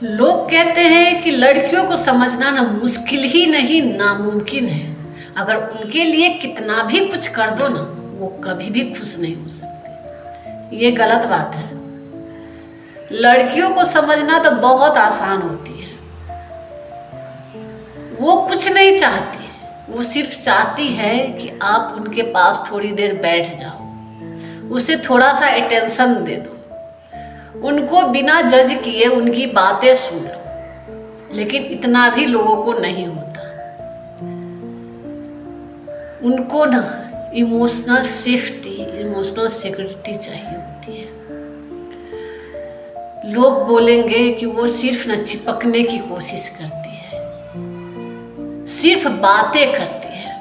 लोग कहते हैं कि लड़कियों को समझना ना मुश्किल ही नहीं नामुमकिन है। अगर उनके लिए कितना भी कुछ कर दो ना, वो कभी भी खुश नहीं हो सकती। ये गलत बात है। लड़कियों को समझना तो बहुत आसान होती है। वो कुछ नहीं चाहती, वो सिर्फ चाहती है कि आप उनके पास थोड़ी देर बैठ जाओ, उसे थोड़ा सा अटेंशन दे दो, उनको बिना जज किए उनकी बातें सुन लो। लेकिन इतना भी लोगों को नहीं होता। उनको ना इमोशनल सेफ्टी, इमोशनल सिक्योरिटी चाहिए होती है। लोग बोलेंगे कि वो सिर्फ ना चिपकने की कोशिश करती है, सिर्फ बातें करती है।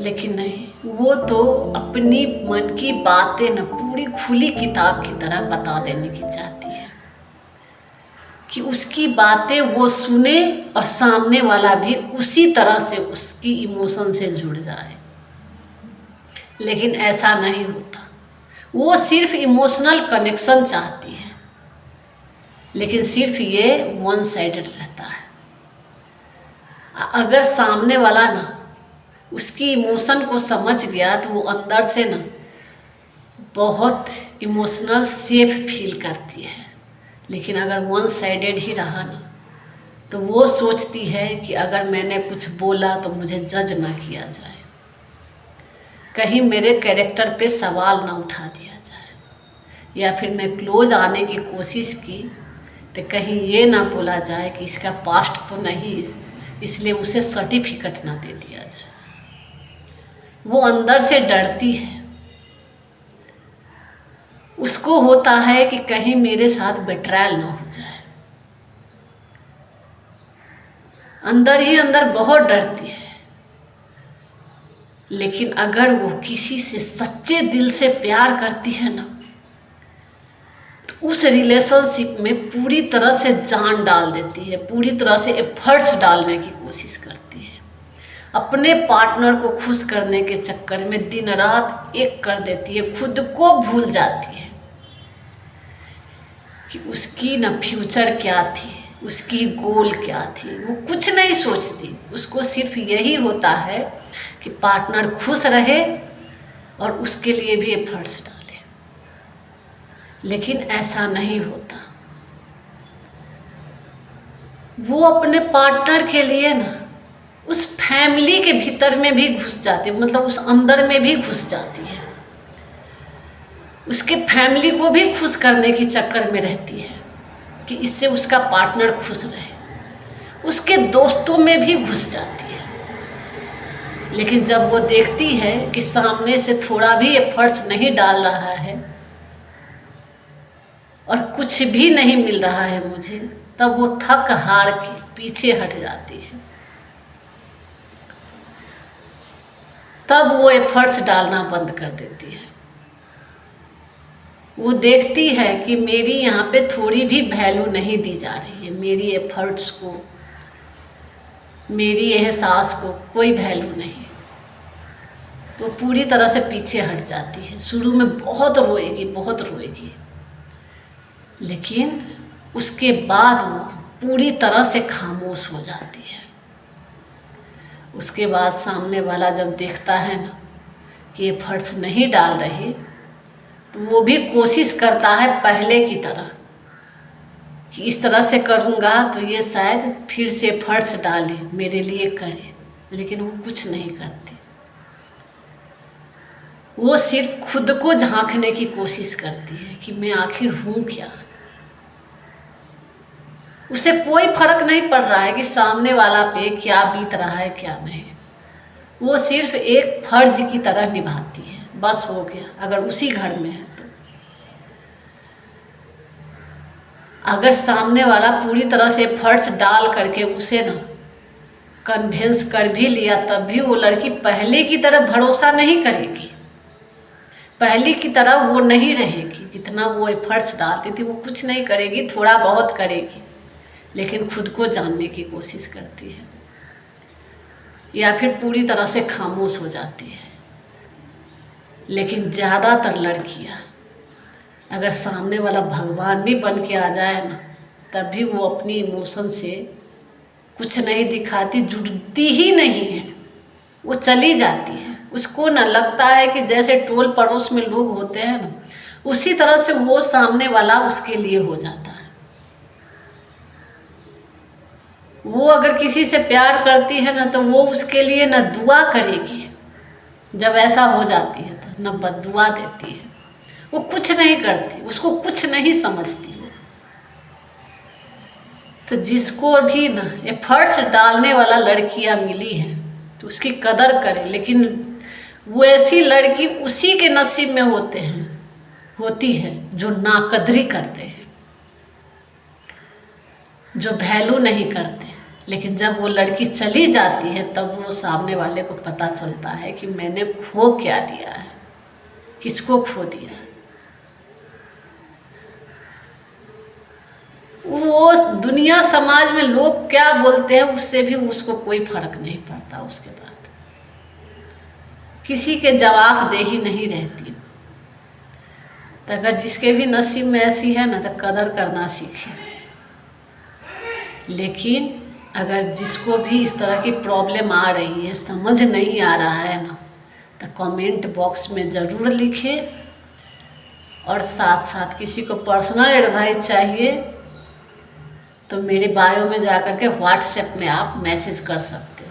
लेकिन नहीं, वो तो अपनी मन की बातें ना पूरी खुली किताब की तरह बता देने की चाहती है कि उसकी बातें वो सुने और सामने वाला भी उसी तरह से उसकी इमोशन से जुड़ जाए। लेकिन ऐसा नहीं होता। वो सिर्फ इमोशनल कनेक्शन चाहती है, लेकिन सिर्फ ये वन साइडेड रहता है। अगर सामने वाला ना उसकी इमोशन को समझ गया तो वो अंदर से ना बहुत इमोशनल सेफ फील करती है। लेकिन अगर वन साइडेड ही रहा ना, तो वो सोचती है कि अगर मैंने कुछ बोला तो मुझे जज ना किया जाए, कहीं मेरे कैरेक्टर पे सवाल ना उठा दिया जाए, या फिर मैं क्लोज आने की कोशिश की तो कहीं ये ना बोला जाए कि इसका पास्ट तो नहीं, इसलिए उसे सर्टिफिकेट ना दे दिया जाए। वो अंदर से डरती है। उसको होता है कि कहीं मेरे साथ बेट्रायल ना हो जाए। अंदर ही अंदर बहुत डरती है। लेकिन अगर वो किसी से सच्चे दिल से प्यार करती है ना, तो उस रिलेशनशिप में पूरी तरह से जान डाल देती है, पूरी तरह से एफर्ट्स डालने की कोशिश करती है। अपने पार्टनर को खुश करने के चक्कर में दिन रात एक कर देती है, खुद को भूल जाती है कि उसकी ना फ्यूचर क्या थी, उसकी गोल क्या थी। वो कुछ नहीं सोचती। उसको सिर्फ यही होता है कि पार्टनर खुश रहे और उसके लिए भी एफर्ट्स डाले। लेकिन ऐसा नहीं होता। वो अपने पार्टनर के लिए ना उस फैमिली के भीतर में भी घुस जाती है, मतलब उस अंदर में भी घुस जाती है। उसके फैमिली को भी खुश करने के चक्कर में रहती है कि इससे उसका पार्टनर खुश रहे। उसके दोस्तों में भी घुस जाती है। लेकिन जब वो देखती है कि सामने से थोड़ा भी एफर्ट्स नहीं डाल रहा है और कुछ भी नहीं मिल रहा है मुझे, तब वो थक हार के पीछे हट जाती है। तब वो एफर्ट्स डालना बंद कर देती है। वो देखती है कि मेरी यहाँ पे थोड़ी भी वैल्यू नहीं दी जा रही है, मेरी एफर्ट्स को, मेरी एहसास को कोई वैल्यू नहीं, तो पूरी तरह से पीछे हट जाती है। शुरू में बहुत रोएगी, बहुत रोएगी, लेकिन उसके बाद वो पूरी तरह से खामोश हो जाती है। उसके बाद सामने वाला जब देखता है ना कि एफर्ट्स नहीं डाल रही, तो वो भी कोशिश करता है पहले की तरह कि इस तरह से करूँगा तो ये शायद फिर से एफर्ट्स डाले, मेरे लिए करे। लेकिन वो कुछ नहीं करती। वो सिर्फ खुद को झांकने की कोशिश करती है कि मैं आखिर हूँ क्या। उसे कोई फर्क नहीं पड़ रहा है कि सामने वाला पे क्या बीत रहा है क्या नहीं। वो सिर्फ एक फर्ज की तरह निभाती है, बस हो गया। अगर उसी घर में है तो अगर सामने वाला पूरी तरह से एफर्ट्स डाल करके उसे ना कन्विंस कर भी लिया, तब भी वो लड़की पहले की तरह भरोसा नहीं करेगी, पहले की तरह वो नहीं रहेगी। जितना वो एफर्ट्स डालती थी वो कुछ नहीं करेगी, थोड़ा बहुत करेगी, लेकिन खुद को जानने की कोशिश करती है, या फिर पूरी तरह से खामोश हो जाती है। लेकिन ज़्यादातर लड़कियाँ अगर सामने वाला भगवान भी बन के आ जाए ना, तब भी वो अपनी इमोशन से कुछ नहीं दिखाती, जुड़ती ही नहीं है, वो चली जाती है। उसको ना लगता है कि जैसे टोल पड़ोस में लोग होते हैं ना, उसी तरह से वो सामने वाला उसके लिए हो जाता है। वो अगर किसी से प्यार करती है ना, तो वो उसके लिए ना दुआ करेगी, जब ऐसा हो जाती है तो न बद्दुआ देती है। वो कुछ नहीं करती, उसको कुछ नहीं समझती वो। तो जिसको भी ना एफर्ट्स डालने वाला लड़कियां मिली हैं तो उसकी कदर करें, लेकिन वो ऐसी लड़की उसी के नसीब में होती है जो नाकदरी करते हैं, जो वैल्यू नहीं करते। लेकिन जब वो लड़की चली जाती है तब वो सामने वाले को पता चलता है कि मैंने खो क्या दिया है, किसको खो दिया है। वो दुनिया समाज में लोग क्या बोलते हैं उससे भी उसको कोई फर्क नहीं पड़ता। उसके बाद किसी के जवाबदेही नहीं रहती। तो अगर जिसके भी नसीब में ऐसी है ना, तो कदर करना सीखे। लेकिन अगर जिसको भी इस तरह की प्रॉब्लम आ रही है, समझ नहीं आ रहा है ना, तो कमेंट बॉक्स में ज़रूर लिखे। और साथ साथ किसी को पर्सनल एडवाइस चाहिए तो मेरे बायो में जाकर के व्हाट्सएप में आप मैसेज कर सकते हो।